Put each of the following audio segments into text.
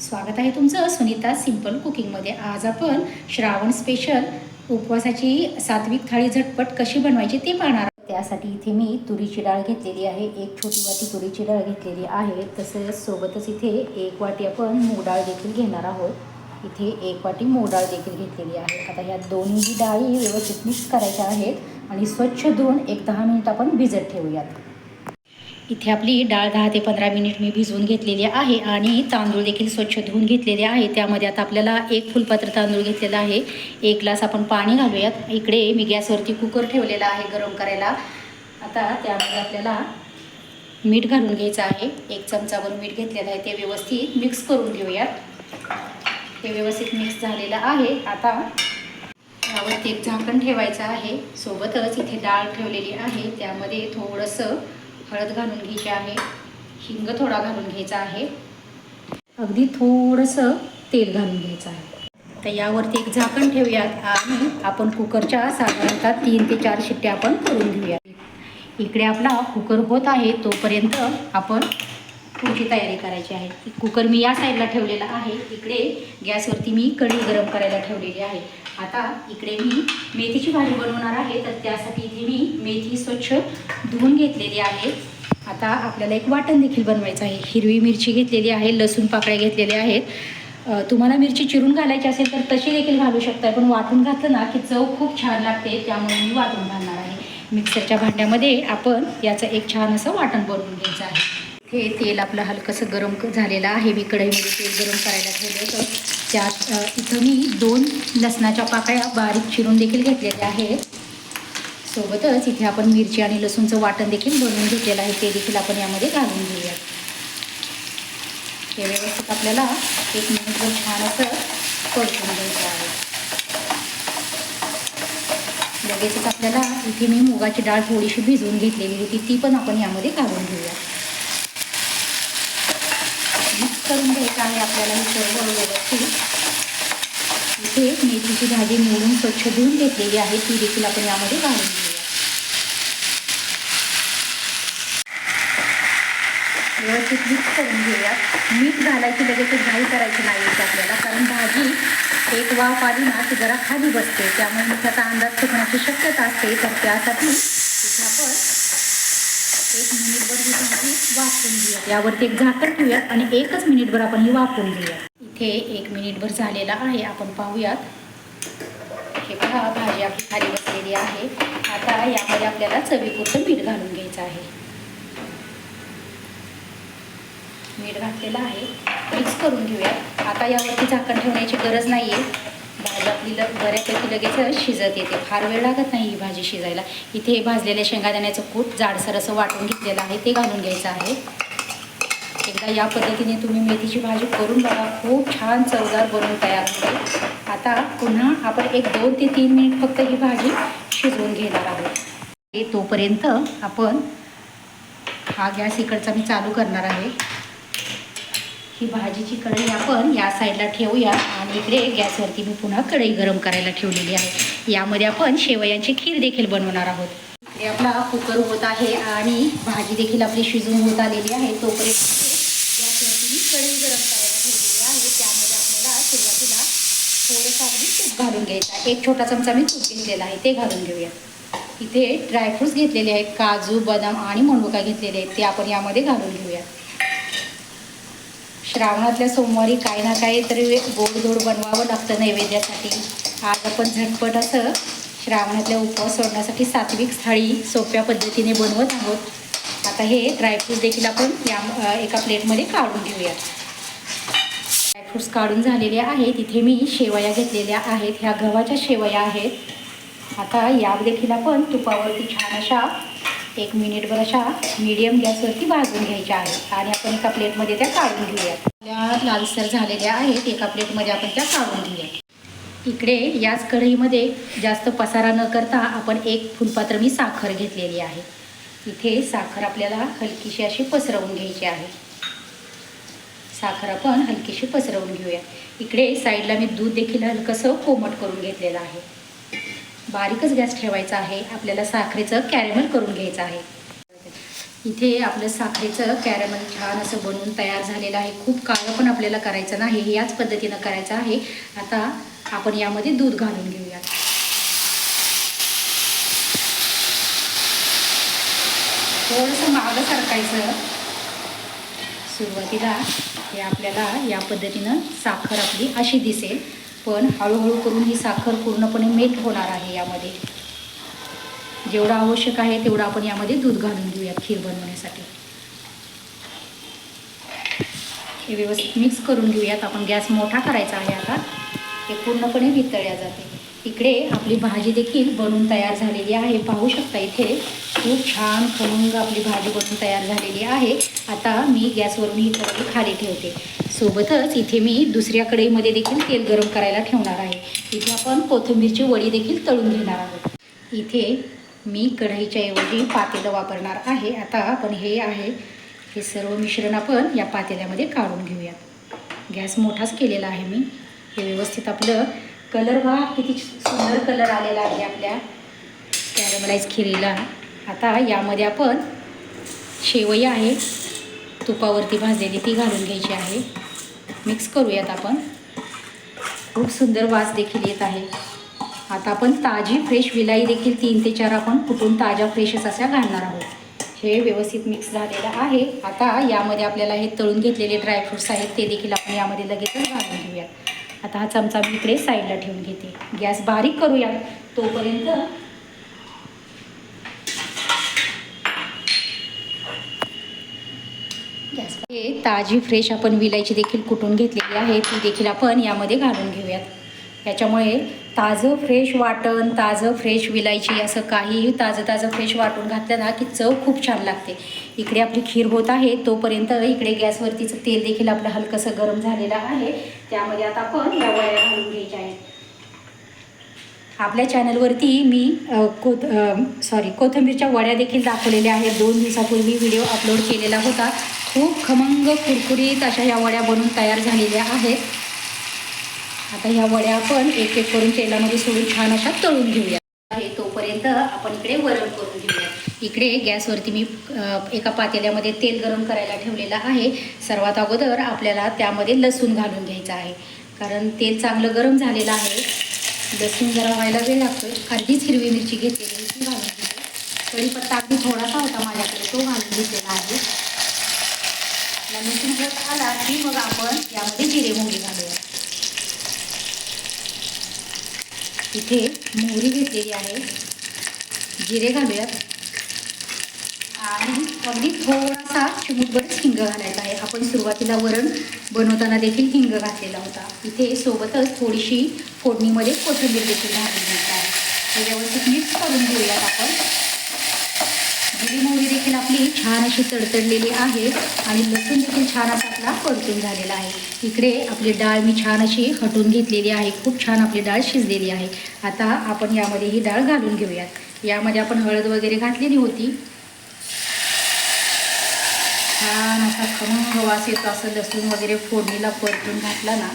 स्वागत आहे तुमचं सुनीता सिंपल कुकिंगमध्ये। आज आपण श्रावण स्पेशल उपवासाची सात्विक थाळी झटपट कशी बनवायची ते पाहणार आहोत। त्यासाठी इथे मी तुरीची डाळ घेतलेली आहे, एक छोटी वाटी तुरीची डाळ घेतलेली आहे। तसेच सोबतच इथे एक वाटी आपण मूग डाळ देखील घेणार आहोत। इथे एक वाटी मूग डाळ देखील घेतलेली आहे। आता ह्या दोन्ही डाळी व्यवस्थित मिक्स करायच्या आहेत आणि स्वच्छ धुवून एक 10 मिनिट आपण भिजत ठेवूयात। इथे आपली डाळ 10 ते 15 मिनिट मी भिजवून घेतलेली आहे आणि तांदूळ देखील स्वच्छ धुवून घेतलेले आहे। त्यामध्ये आता आपल्याला एक फुलपात्र तांदूळ घेतलेला आहे, एक ग्लास आपण पाणी घालूयात। इकडे मी गॅसवरती कुकर ठेवलेला आहे गरम करायला। आता त्यामध्ये आपल्याला मीठ घालून घ्यायचं आहे, एक चमचाभर मीठ घेतलेलं आहे, ते व्यवस्थित मिक्स करून घेऊयात। ते व्यवस्थित मिक्स झालेलं आहे। आता यावरती एक झाकण ठेवायचं आहे। सोबतच इथे डाळ ठेवलेली आहे, त्यामध्ये थोडंसं हळद घालून घ्यायची आहे, हिंग थोडा घालून घ्यायचा आहे, अगदी थोडंसं तेल घालून घ्यायचं आहे। तर यावरती एक झाकण ठेवूयात आणि आपण कुकरच्या साधारणतः 3 ते 4 शिट्ट्या आपण करून घेऊया। इकडे आपला कुकर होत आहे, तोपर्यंत आपण पुढची तयारी करायची आहे। कुकर मी या साईडला ठेवलेला आहे, इकडे गॅसवरती मी कढई गरम करायला ठेवलेली आहे। आता इकडे मी मेथीची भाजी बनवणार आहे, तर त्यासाठी इथे मी मेथी स्वच्छ धुवून घेतलेली आहे। आता आपल्याला एक वाटण देखील बनवायचं आहे। हिरवी मिरची घेतलेली आहे, लसूण पाकळ्या घेतलेल्या आहेत। तुम्हाला मिरची चिरून घालायची असेल तर तशी देखील घालू शकता, पण वाटून घातलं ना की चव खूप छान लागते, त्यामुळे मी वाटून घालणार आहे। मिक्सरच्या भांड्यामध्ये आपण याचं एक छान असं वाटण बनवून घ्यायचं आहे। हे तेल आपलं हलकंसं गरम झालेलं आहे, मी कढईमध्ये तेल गरम करायला ठेवलं होतं। त्यात इथं मी 2 लसणाच्या पाकळ्या बारीक चिरून देखील घेतलेल्या आहेत। सोबतच इथे आपण मिरची आणि लसूणचं वाटण देखील बनवून घेतलेलं आहे, ते देखील आपण यामध्ये घालून घेऊया। हे व्यवस्थित आपल्याला 1 मिनिटभर छान असं परतून घ्यायचं आहे। लगेचच आपल्याला इथे मी मुगाची डाळ थोडीशी भिजवून घेतलेली होती, ती पण आपण यामध्ये घालून घेऊया। मिक्स करून घ्यायचं आहे आपल्याला हे सर्व व्यवस्थित। इथे मेथीची भाजी निवडून स्वच्छ धुवून घेतलेली आहे, ती देखील आपण यामध्ये घालून घेऊया। व्यवस्थित मिक्स करून घेऊया। मीठ घालायची लगेच घाई करायची नाही आपल्याला, कारण भाजी एक वाफ आली ना की जरा खाली बसते, त्यामुळे मिठाचा अंदाज चुकण्याची शक्यता असते। तर त्यासाठी इथे आपण 1 मिनिटभर ही भाजी वाफवून घेऊया। यावरती एक झाकण ठेवूया आणि 1च मिनिटभर आपण ही वाफवून घेऊया। इथे 1 मिनिटभर झालेला आहे, आपण पाहूयात। हे पहा, भाजी आपली खाली बसलेली आहे। आता यामध्ये आपल्याला चवीपुरतं मीठ घालून घ्यायचं आहे। मीठ घातलेलं आहे, मिक्स करून घेऊया। आता यावरती झाकण ठेवण्याची गरज नाही आहे, भाजी आपली बऱ्यापैकी लगेच शिजत येते, फार वेळ लागत नाही ही भाजी शिजायला। इथे भाजलेल्या शेंगादाण्याचं कूट जाडसर असं वाटून घेतलेलं आहे, ते घालून घ्यायचं आहे। एकदा या पद्धतीने तुम्ही मेथीची भाजी करून बघा, खूप छान चवदार बनवून तयार होते। आता पुन्हा आपण एक 2 ते 3 मिनिट फक्त ही भाजी शिजवून घेणार आहोत। तोपर्यंत आपण हा गॅस इकडचा मी चालू करणार आहे। ही भाजीची कढई आपण या साईडला ठेवूया आणि इकडे गॅसवरती मी पुन्हा कढई गरम करायला ठेवलेली आहे। यामध्ये आपण शेवयांची खीर देखील बनवणार आहोत। इकडे आपला कुकर होत आहे आणि भाजी देखील आपली शिजून होत आलेली आहे। तोपर्यंत गॅसवरती मी कढई गरम करायला ठेवलेली आहे, त्यामध्ये आपल्याला सुरुवातीला थोडंसं अगदी तूप घालून घ्यायचं आहे। 1 छोटा चमचा मी तूप घेतलेला आहे, ते घालून घेऊया। इथे ड्रायफ्रूट्स घेतलेले आहेत, काजू, बदाम आणि मनुका घेतलेले आहेत, ते आपण यामध्ये घालून घेऊया। श्रावणातल्या सोमवारी काही ना काही तरी गोडधोड बनवावं लागतं नैवेद्यासाठी। आज आपण झटपट असं श्रावणातल्या उपवास सोडण्यासाठी सात्विक थाळी सोप्या पद्धतीने बनवत आहोत। आता हे ड्रायफ्रूट्स देखील आपण या एका प्लेटमध्ये काढून घेऊया। ड्रायफ्रूट्स काढून झालेले आहेत। इथे मी शेवया घेतलेल्या आहेत, ह्या गव्हाच्या शेवया आहेत। आता या देखील आपण तुपावरती छान अशा 1 मिनिटभर अशा मीडियम गॅसवरती भाजून घ्यायच्या आहेत आणि आपण एका प्लेटमध्ये त्या काढून घेऊया। त्या लालसर झालेल्या आहेत, एका प्लेटमध्ये आपण त्या काढून घेऊया। इकडे याच कढईमध्ये जास्त पसारा न करता आपण 1 फुलपात्र मी साखर घेतलेली आहे। इथे साखर आपल्याला हलकीशी अशी पसरवून घ्यायची आहे। साखर आपण हलकीशी पसरवून घेऊया। इकडे साईडला मी दूध देखील हलकंसं कोमट करून घेतलेलं आहे। बारीकच गॅस ठेवायचा आहे, आपल्याला साखरेचं कॅरेमल करून घ्यायचं आहे। इथे आपलं साखरेचं कॅरमल छान असं बनवून तयार झालेलं आहे. खूप काळं पण आपल्याला करायचं नाही, याच पद्धतीनं करायचं आहे. आता आपण यामध्ये दूध घालून घेऊया. थोडंसं मागं सरकायचं. सुरुवातीला हे आपल्याला या पद्धतीनं साखर आपली अशी दिसेल, पण हळूहळू करून ही साखर पूर्णपणे मेल्ट होणार आहे. यामध्ये जेवढं आवश्यक आहे तेवढं आपण यामध्ये दूध घालून घेऊयात खीर बनवण्यासाठी. हे व्यवस्थित मिक्स करून घेऊयात. आपण गॅस मोठा करायचा आहे. आता हे पूर्णपणे वितळल्या जाते. इकडे आपली भाजी देखील बनवून तयार झालेली आहे. पाहू शकता इथे खूप छान खमंग आपली भाजी बनवून तयार झालेली आहे. आता मी गॅसवरून ही कढई खाली ठेवते. सोबतच इथे मी दुसऱ्या कढईमध्ये देखील तेल गरम करायला ठेवणार आहे. इथे आपण कोथिंबीरची वडी देखील तळून घेणार आहोत. इथे मी कढईच्या ऐवजी पातेलं वापरणार आहे. आता आपण हे सर्व मिश्रण आपण या पातेल्यामध्ये काढून घेऊयात. गॅस मोठाच केलेला आहे मी. हे व्यवस्थित आपलं कलर बघा किती सुंदर कलर आलेला आहे आपल्या कॅरमलाइज खिरीला. आता यामध्ये आपण शेवई आहे तुपावरती भाजलेली, ती घालून घ्यायची आहे. मिक्स करूयात आपण. खूप सुंदर वास देखील येत आहे. आता आपण ताजी फ्रेश विलाई देखील 3 ते 4 आपण कुटून ताज्या फ्रेशच अशा घालणार आहोत. हे व्यवस्थित मिक्स झालेलं आहे. आता यामध्ये आपल्याला हे तळून घेतलेले ड्रायफ्रूट्स आहेत ते देखील आपण यामध्ये लगेचच घालून घेऊयात. आता हा चमचा मी इकडे साईडला ठेवून घेते. गॅस बारीक करूया तोपर्यंत. हे ताजी फ्रेश आपण विलायची देखील कुटून घेतलेली आहे, ती देखील आपण यामध्ये घालून घेऊयात. याच्यामुळे ताजं फ्रेश वाटण, ताजं फ्रेश विलायची असं काहीही ताजं फ्रेश वाटून घातलं ना की चव खूप छान लागते. इकडे आपली खीर होत आहे तोपर्यंत इकडे गॅसवरतीचं तेल देखील आपलं हलकंसं गरम झालेलं आहे. त्यामध्ये आता आपण या वड्या घालून घ्यायच्या आहेत. आपल्या चॅनलवरती मी कोथिंबीरच्या वड्या देखील दाखवलेल्या आहेत. 2 दिवसापूर्वी व्हिडिओ अपलोड केलेला होता. खूप खमंग कुरकुरीत अशा या वड्या बनून तयार झालेल्या आहेत. आता ह्या वड्या आपण एक एक करून तेलामध्ये सोडून छान अशा तळून घेऊया. तोपर्यंत आपण इकडे वरण करून घेऊया. इकडे गॅसवरती मी एका पातेल्यामध्ये तेल गरम करायला ठेवलेलं आहे. सर्वात अगोदर आपल्याला त्यामध्ये लसूण घालून घ्यायचं आहे, कारण तेल चांगलं गरम झालेलं आहे. लसूण जरा व्हायला वेळ लागतो. अर्धीच हिरवी मिरची घेतलेली ती घालून घेते. कढीपत्ता अगदी थोडासा होता माझ्याकडे, तो घालून घेतलेला आहे. लसूण होत आला की मग आपण यामध्ये जिरे मोहरी घालूया. इथे मोहरी घेतलेली आहे, जिरे घालूयात आणि अगदी थोडासा चिमूटभर हिंग घालायचा आहे. आपण सुरुवातीला वरण बनवताना देखील हिंग घातलेला होता. इथे सोबतच थोडीशी फोडणीमध्ये कोथिंबीर देखील घालून घ्यायची आहे. हे व्यवस्थित मिक्स करून घेऊयात आपण. जिरी मोहरी देखील आपली छान अशी तडतडलेली आहे आणि लसूण देखील छान असा आपला परतून झालेला आहे. इकडे आपली डाळ मी छान अशी हटून घेतलेली आहे. खूप छान आपली डाळ शिजलेली आहे. आता आपण यामध्ये ही डाळ घालून घेऊयात. यामध्ये आपण हळद वगैरे घातलेली होती. छान असा खमंग वास येतो असं लसूण वगैरे फोडणीला परतून घातला ना.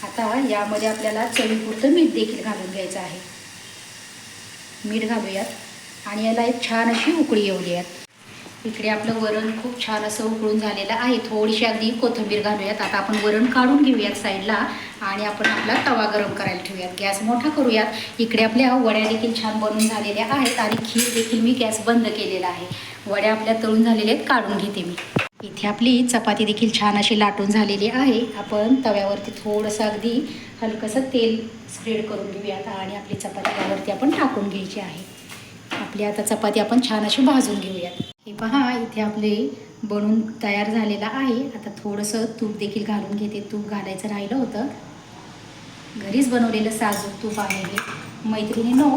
आता यामध्ये आपल्याला चवीपुरतं मीठ देखील घालून घ्यायचं आहे. मीठ घालूयात आणि याला एक छान अशी उकळी येऊ द्यात. इकडे आपलं वरण खूप छान असं उकळून झालेलं आहे. थोडीशी अगदी कोथिंबीर घालूयात. आता आपण वरण काढून घेऊयात साईडला आणि आपण आपला तवा गरम करायला ठेवूयात. गॅस मोठा करूयात. इकडे आपल्या वड्या देखील छान बनवून झालेल्या आहेत आणि खीर देखील मी गॅस बंद केलेला आहे. वड्या आपल्या तळून झालेल्या आहेत, काढून घेते मी. इथे आपली चपाती देखील छान अशी लाटून झालेली आहे. आपण तव्यावरती थोडंसं अगदी हलकंसं तेल स्प्रेड करून घेऊयात आणि आपली चपाती त्यावरती आपण टाकून घ्यायची आहे. आपली आता चपाती आपण छान अशी भाजून घेऊयात. हे पहा इथे आपले बनून तयार झालेलं आहे. आता थोडंसं तूप देखील घालून घेते. तूप घालायचं राहिलं होतं. घरीच बनवलेलं साजूक तूप आहे हे. मैत्रिणींनो,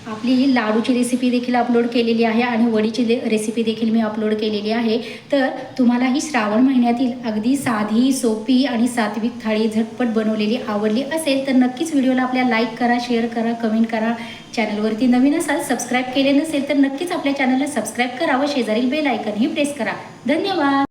आपली लाडूची रेसिपी देखील अपलोड केलेली आहे आणि वडीची रेसिपी देखील मी अपलोड केलेली आहे. तर तुम्हाला ही श्रावण महिन्यातील अगदी साधी, सोपी आणि सात्विक थाळी झटपट बनवलेली आवडली असेल तर नक्कीच व्हिडिओला आपल्या लाईक करा, शेअर करा, कमेंट करा. चॅनलवरती नवीन असाल, सबस्क्राईब केले नसेल तर नक्कीच आपल्या चॅनलला सबस्क्राईब करा व शेजारील बेल आयकॉनही प्रेस करा. धन्यवाद.